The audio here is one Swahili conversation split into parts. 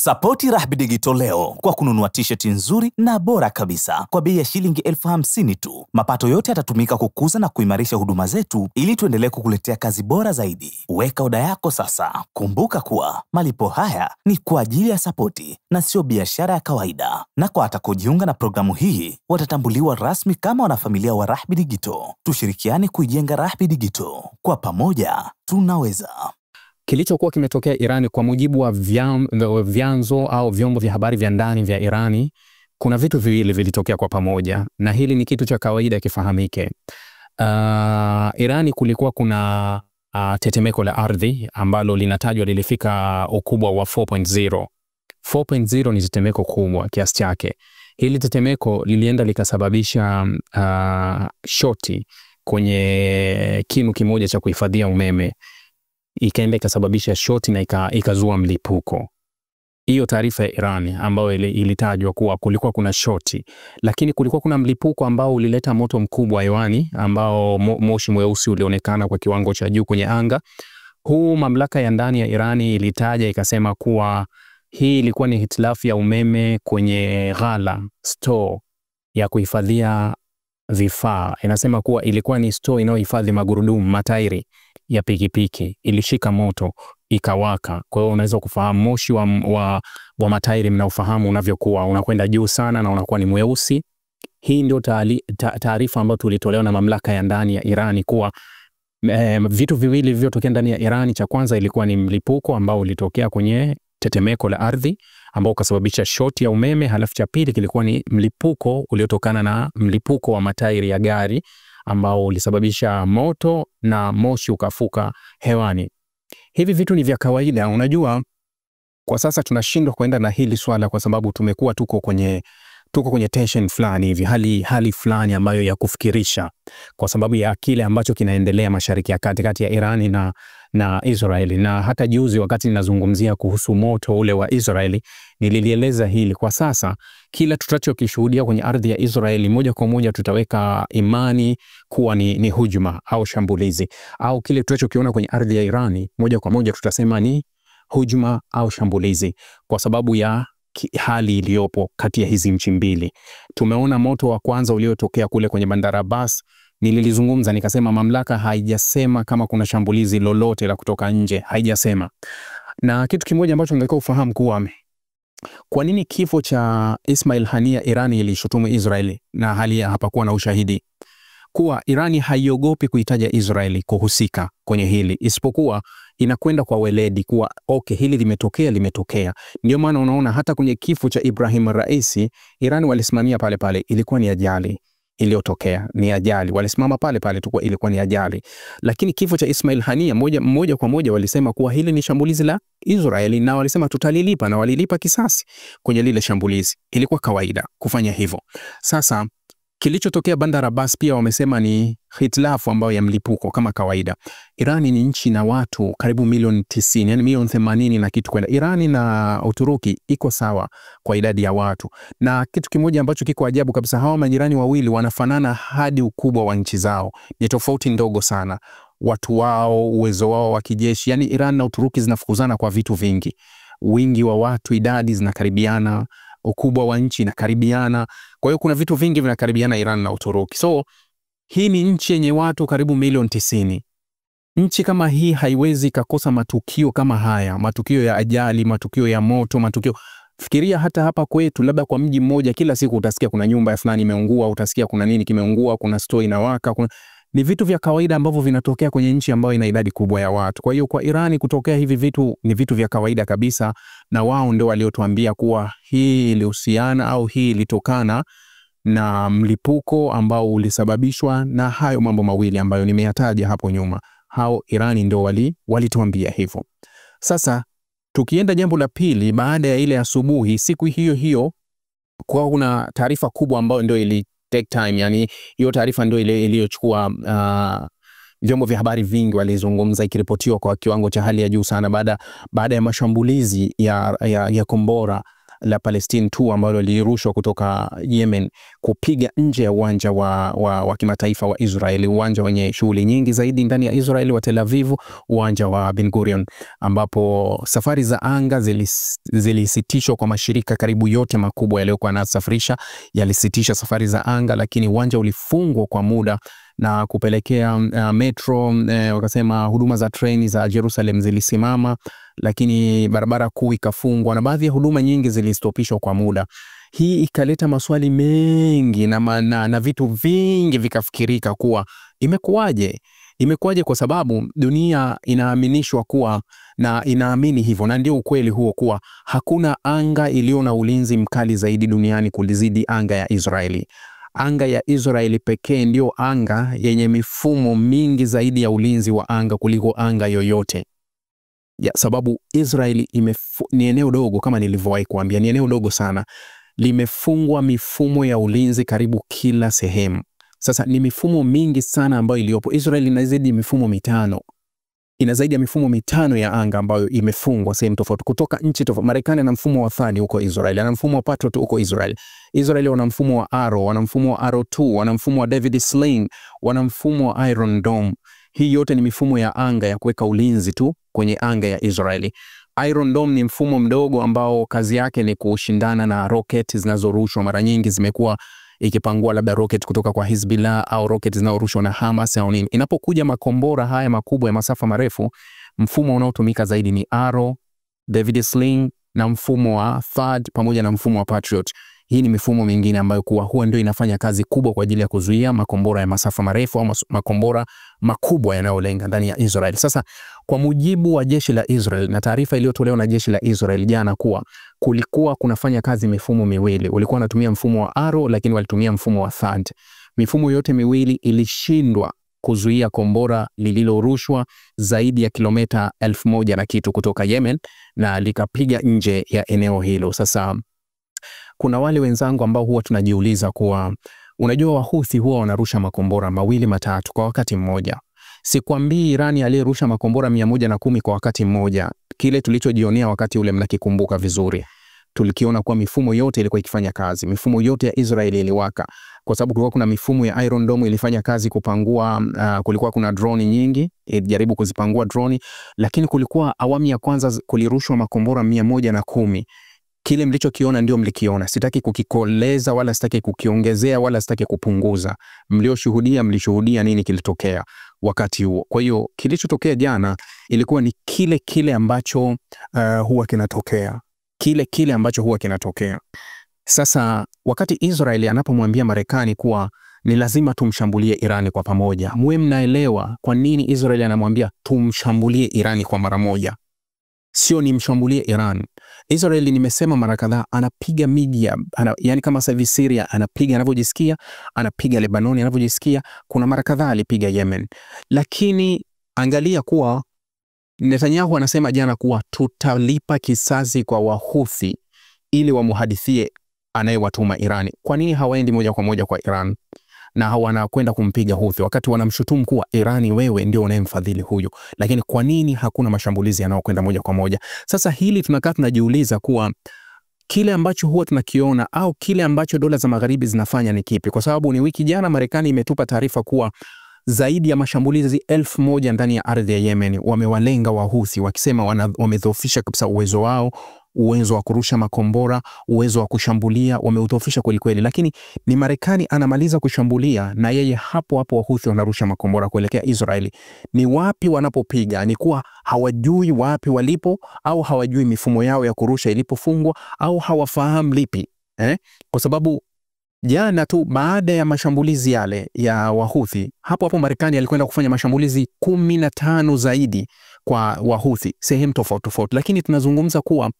Sapoti Rahby Digital leo kwa kununua t-shirt nzuri na bora kabisa kwa bei ya shilingi 50,000 tu. Mapato yote yatatumika kukuza na kuimarisha huduma zetu ili tuendelee kukuletea kazi bora zaidi. Weka oda yako sasa. Kumbuka kuwa malipo haya ni kwa ajili ya sapoti na sio biashara ya kawaida. Na kwa atakaojiunga na programu hii watatambuliwa rasmi kama wanafamilia wa Rahby Digital. Tushirikiane kuijenga Rahby Digital. Kwa pamoja tunaweza. Kilichokuwa kimetokea Irani kwa mujibu wa vyanzo au vyombo vya habari vya ndani vya Irani, kuna vitu viwili vilitokea kwa pamoja, na hili ni kitu cha kawaida kifahamike. Irani kulikuwa kuna tetemeko la ardhi ambalo linatajwa lilifika ukubwa wa 4.0. 4.0 ni tetemeko kubwa kiasi chake. Hili tetemeko lilienda likasababisha shoti kwenye kinu kimoja cha kuhifadhia umeme. Ikaenda ikasababisha shoti na ikazua mlipuko. Hiyo taarifa ya Irani ambayo ilitajwa kuwa kulikuwa kuna shoti, lakini kulikuwa kuna mlipuko ambao ulileta moto mkubwa hewani ambao moshi mweusi ulionekana kwa kiwango cha juu kwenye anga. Huu mamlaka ya ndani ya Irani ilitaja ikasema kuwa hii ilikuwa ni hitilafu ya umeme kwenye ghala store ya kuhifadhia vifaa. Inasema kuwa ilikuwa ni store inayohifadhi magurudumu, matairi ya pikipiki, ilishika moto ikawaka. Kwa hiyo unaweza kufahamu moshi wa matairi mnaofahamu unavyokuwa unakwenda juu sana na unakuwa ni mweusi. Hii ndio taarifa ambayo tulitolewa na mamlaka ya ndani ya Irani kuwa vitu viwili vilivyotokea ndani ya Irani. Cha kwanza ilikuwa ni mlipuko ambao ulitokea kwenye tetemeko la ardhi ambao ukasababisha shoti ya umeme, halafu cha pili kilikuwa ni mlipuko uliotokana na mlipuko wa matairi ya gari ambao ulisababisha moto na moshi ukafuka hewani. Hivi vitu ni vya kawaida. Unajua, kwa sasa tunashindwa kwenda na hili swala kwa sababu tumekuwa tuko kwenye tension fulani hivi, hali fulani ambayo ya kufikirisha kwa sababu ya kile ambacho kinaendelea Mashariki ya Kati kati ya Irani na Israeli. Na hata juzi wakati ninazungumzia kuhusu moto ule wa Israeli nililieleza hili. Kwa sasa kila tutachokishuhudia kwenye ardhi ya Israeli moja kwa moja tutaweka imani kuwa ni hujuma au shambulizi, au kile tutachokiona kwenye ardhi ya Irani moja kwa moja tutasema ni hujuma au shambulizi kwa sababu ya hali iliyopo kati ya hizi nchi mbili. Tumeona moto wa kwanza uliotokea kule kwenye Bandar Abbas, nililizungumza nikasema mamlaka haijasema kama kuna shambulizi lolote la kutoka nje, haijasema. Na kitu kimoja ambacho ningekuwa ufahamu kuwa kwa nini kifo cha Ismail Haniyeh Irani ilishutumu Israeli na hali hapakuwa na ushahidi, kuwa Irani haiogopi kuitaja Israeli kuhusika kwenye hili, isipokuwa inakwenda kwa weledi kuwa okay, hili limetokea. Ndio maana unaona hata kwenye kifo cha Ibrahim Raisi Irani walisimamia pale pale, ilikuwa ni ajali iliyotokea, ni ajali, walisimama pale pale tu kwa ilikuwa ni ajali. Lakini kifo cha Ismail Haniyeh moja kwa moja walisema kuwa hili ni shambulizi la Israeli na walisema tutalilipa, na walilipa kisasi kwenye lile shambulizi. Ilikuwa kawaida kufanya hivyo. Sasa kilichotokea Bandar Abbas pia wamesema ni hitilafu ambayo ya mlipuko kama kawaida. Irani ni nchi na watu karibu milioni 90, yani milioni 80 na kitu kwenda. Irani na Uturuki iko sawa kwa idadi ya watu. Na kitu kimoja ambacho kiko ajabu kabisa, hawa majirani wawili wanafanana hadi ukubwa wa nchi zao. Ni tofauti ndogo sana. Watu wao, uwezo wao wa kijeshi, yani Irani na Uturuki zinafukuzana kwa vitu vingi. Wingi wa watu, idadi zinakaribiana, ukubwa wa nchi inakaribiana. Kwa hiyo kuna vitu vingi vinakaribiana Iran na Uturuki. So hii ni nchi yenye watu karibu milioni 90. Nchi kama hii haiwezi kakosa matukio kama haya, matukio ya ajali, matukio ya moto, fikiria hata hapa kwetu labda kwa mji mmoja kila siku utasikia kuna nyumba ya fulani imeungua, utasikia kuna nini kimeungua, kuna store inawaka, ni vitu vya kawaida ambavyo vinatokea kwenye nchi ambayo ina idadi kubwa ya watu. Kwa hiyo kwa Irani kutokea hivi vitu ni vitu vya kawaida kabisa, na wao ndio waliotuambia kuwa hii ilihusiana au hii ilitokana na mlipuko ambao ulisababishwa na hayo mambo mawili ambayo nimeyataja hapo nyuma. Hao Irani ndio walituambia hivyo. Sasa tukienda jambo la pili, baada ya ile asubuhi siku hiyo kwa kuna taarifa kubwa ambayo ndio take time, yani hiyo taarifa ndio iliyochukua vyombo vya habari vingi walizungumza, ikiripotiwa kwa kiwango cha hali ya juu sana baada ya mashambulizi ya kombora la Palestine 2 ambalo lilirushwa kutoka Yemen kupiga nje ya uwanja wa kimataifa wa Israeli, uwanja wenye shughuli nyingi zaidi ndani ya Israeli wa Tel Aviv, uwanja wa Ben Gurion, ambapo safari za anga zilisitishwa kwa mashirika karibu yote makubwa yaliyokuwa yanasafirisha, yalisitisha safari za anga, lakini uwanja ulifungwa kwa muda na kupelekea metro, wakasema huduma za treni za Jerusalem zilisimama, lakini barabara kuu ikafungwa na baadhi ya huduma nyingi zilistopishwa kwa muda. Hii ikaleta maswali mengi na vitu vingi vikafikirika kuwa imekuwaje? Imekuwaje? Kwa sababu dunia inaaminishwa kuwa na inaamini hivyo, na ndio ukweli huo kuwa hakuna anga iliyo na ulinzi mkali zaidi duniani kulizidi anga ya Israeli. Anga ya Israeli pekee ndio anga yenye mifumo mingi zaidi ya ulinzi wa anga kuliko anga yoyote. Ya sababu Israeli ni eneo dogo, kama nilivyowahi kuambia, ni eneo dogo sana. Limefungwa mifumo ya ulinzi karibu kila sehemu. Sasa ni mifumo mingi sana ambayo iliyopo. Israeli ina zaidi ya mifumo mitano. Ina zaidi ya mifumo mitano ya anga ambayo imefungwa sehemu tofauti kutoka nchi tofauti. Marekani ana mfumo wa Thani huko Israeli, ana mfumo wa Patriot huko Israeli. Israeli wana mfumo wa Arrow, wana mfumo wa Arrow 2, wana mfumo wa David Sling, wana mfumo wa Iron Dome. Hii yote ni mifumo ya anga ya kuweka ulinzi tu kwenye anga ya Israeli. Iron Dome ni mfumo mdogo ambao kazi yake ni kushindana na rocket zinazorushwa. Mara nyingi zimekuwa ikipangua labda rocket kutoka kwa Hezbollah au rocket zinazorushwa na Hamas au nini. Inapokuja makombora haya makubwa ya masafa marefu, mfumo unaotumika zaidi ni Arrow, David Sling na mfumo wa THAAD pamoja na mfumo wa Patriot. Hii ni mifumo mingine ambayo huwa ndio inafanya kazi kubwa kwa ajili ya kuzuia makombora ya masafa marefu au makombora makubwa yanayolenga ndani ya Israel. Sasa kwa mujibu wa jeshi la Israel na taarifa iliyotolewa na jeshi la Israel jana kuwa kulikuwa kunafanya kazi mifumo miwili. Walikuwa wanatumia mfumo wa Arrow lakini walitumia mfumo wa THAAD. Mifumo yote miwili ilishindwa kuzuia kombora lililorushwa zaidi ya kilomita 1000 na kitu kutoka Yemen na likapiga nje ya eneo hilo. Sasa kuna wale wenzangu ambao huwa tunajiuliza kuwa unajua Wahuthi huwa wanarusha makombora mawili matatu kwa wakati mmoja. Sikwambii Irani aliyerusha makombora 110 kwa wakati mmoja. Kile tulichojionea wakati ule mnakikumbuka vizuri. Tulikiona kwa mifumo yote ilikuwa ikifanya kazi. Mifumo yote ya Israeli iliwaka. Kwa sababu kulikuwa kuna mifumo ya Iron Dome ilifanya kazi kupangua, kulikuwa kuna drone nyingi, ilijaribu kuzipangua drone, lakini kulikuwa awamu ya kwanza kulirushwa makombora 110. Kile mlichokiona ndio mlikiona. Sitaki kukikoleza wala sitaki kukiongezea wala sitaki kupunguza. Mlishuhudia nini kilitokea wakati huo. Kwa hiyo kilichotokea jana ilikuwa ni kile ambacho huwa kinatokea. Kile ambacho huwa kinatokea. Sasa wakati Israeli anapomwambia Marekani kuwa ni lazima tumshambulie Irani kwa pamoja, mwe mnaelewa kwa nini Israeli anamwambia tumshambulie Irani kwa mara moja. Sio ni mshambulie Iran. Israeli nimesema mara kadhaa anapiga miji yani kama sasa Syria anapiga anavyojisikia, anapiga Lebanon anavyojisikia, kuna mara kadhaa alipiga Yemen. Lakini angalia kuwa Netanyahu anasema jana kuwa tutalipa kisasi kwa Wahuthi ili wamuhadithie anayewatuma Irani. Kwa nini hawaendi moja kwa moja kwa Iran na wanakwenda kumpiga Houthi wakati wanamshutumu kuwa Irani wewe ndio unayemfadhili huyu? Lakini kwa nini hakuna mashambulizi yanayokwenda moja kwa moja? Sasa hili tunakaa tunajiuliza kuwa kile ambacho huwa tunakiona au kile ambacho dola za magharibi zinafanya ni kipi? Kwa sababu ni wiki jana Marekani imetupa taarifa kuwa zaidi ya mashambulizi 1000 ndani ya ardhi ya Yemen wamewalenga Wahuthi, wakisema wamedhoofisha kabisa uwezo wao, uwezo wa kurusha makombora, uwezo wa kushambulia, wameudhoofisha kweli kweli. Lakini ni Marekani anamaliza kushambulia na yeye hapo Wahuthi wanarusha makombora kuelekea Israeli. Ni wapi wanapopiga? Ni kuwa hawajui wapi walipo, au hawajui mifumo yao ya kurusha ilipofungwa, au hawafahamu lipi? Kwa sababu jana tu baada ya mashambulizi yale ya Wahuthi, hapo Marekani alikwenda kufanya mashambulizi 15 zaidi kwa Wahuthi sehemu tofauti. Lakini tunazungumza kuwa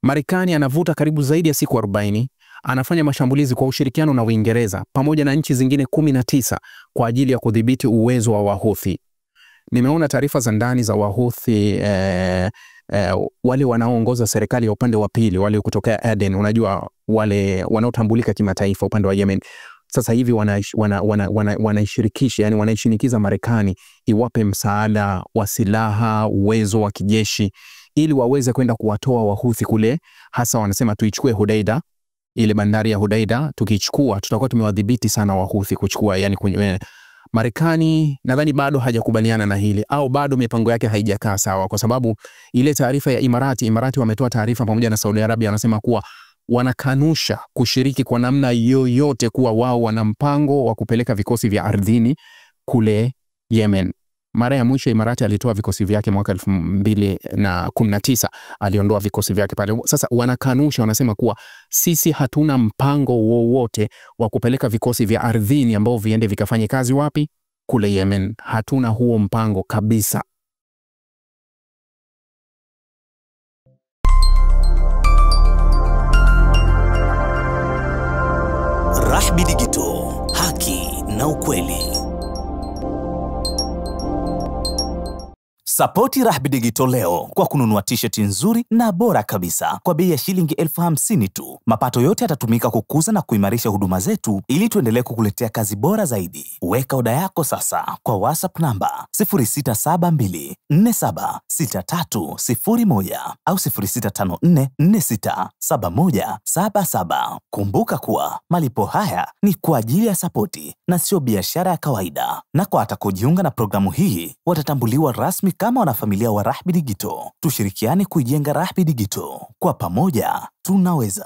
Marekani anavuta karibu zaidi ya siku 40, anafanya mashambulizi kwa ushirikiano na Uingereza pamoja na nchi zingine 19 kwa ajili ya kudhibiti uwezo wa Wahuthi. Nimeona taarifa za ndani za Wahuthi, wale wanaoongoza serikali ya upande wa pili, wale kutoka Aden, unajua wale wanaotambulika kimataifa upande wa Yemen. Sasa hivi wanaishirikisha, yani wanaishinikiza Marekani iwape msaada wa silaha, uwezo wa kijeshi ili waweze kwenda kuwatoa Wahuthi kule, hasa wanasema tuichukue Hudaida, ile bandari ya Hudaida tukichukua tutakuwa tumewadhibiti sana Wahuthi kuchukua. Yani kwenye Marekani nadhani bado hajakubaliana na hili, au bado mipango yake haijakaa sawa, kwa sababu ile taarifa ya Imarati wametoa taarifa pamoja na Saudi Arabia, wanasema kuwa wanakanusha kushiriki kwa namna yoyote, kuwa wao wana mpango wa kupeleka vikosi vya ardhini kule Yemen. Mara ya mwisho Imarati alitoa vikosi vyake mwaka 2019, aliondoa vikosi vyake pale. Sasa wanakanusha, wanasema kuwa sisi hatuna mpango wowote wa kupeleka vikosi vya ardhini ambao viende vikafanye kazi wapi? Kule Yemen. Hatuna huo mpango kabisa. Rahby Digital, haki na ukweli. Sapoti Rahby Digital leo kwa kununua t-shirt nzuri na bora kabisa kwa bei ya shilingi 50,000 tu. Mapato yote yatatumika kukuza na kuimarisha huduma zetu ili tuendelee kukuletea kazi bora zaidi. Weka oda yako sasa kwa WhatsApp namba 0672476301 au 0654467177. Kumbuka kuwa malipo haya ni kwa ajili ya sapoti na sio biashara ya kawaida. Na kwa atakojiunga na programu hii watatambuliwa rasmi kama wanafamilia wa Rahby Digital. Tushirikiane kuijenga Rahby Digital. Kwa pamoja tunaweza.